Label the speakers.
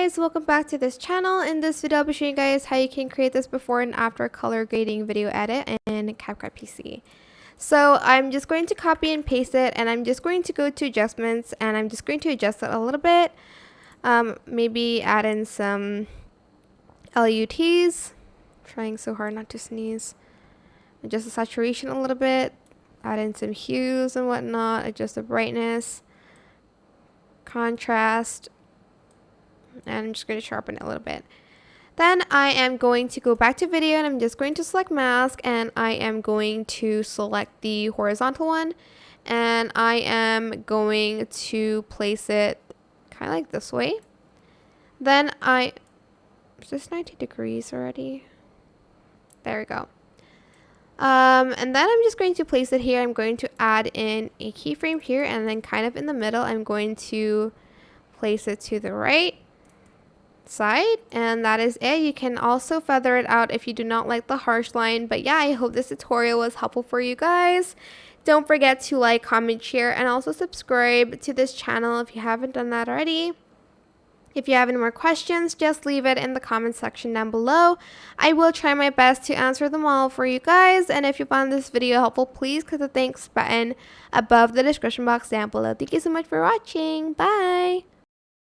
Speaker 1: guys, welcome back to this channel. In this video I'll be showing you guys how you can create this before and after color grading video edit in CapCut PC. So I'm just going to copy and paste it, and I'm just going to go to adjustments, and I'm just going to adjust it a little bit. Maybe add in some LUTs. Trying so hard not to sneeze. Adjust the saturation a little bit. Add in some hues and whatnot. Adjust the brightness, contrast, and I'm just going to sharpen it a little bit. Then I am going to go back to video, and I'm just going to select mask, and I am going to select the horizontal one, and I am going to place it kind of like this way. Then is this 90 degrees already? There we go. And then I'm just going to place it here. I'm going to add in a keyframe here, and then kind of in the middle I'm going to place it to the right side, and that is it. You can also feather it out if you do not like the harsh line. But yeah, I hope this tutorial was helpful for you guys. Don't forget to like, comment, share, and also subscribe to this channel if you haven't done that already. If you have any more questions, just leave it in the comment section down below. I will try my best to answer them all for you guys. And if you found this video helpful, please click the thanks button above the description box down below. Thank you so much for watching. Bye!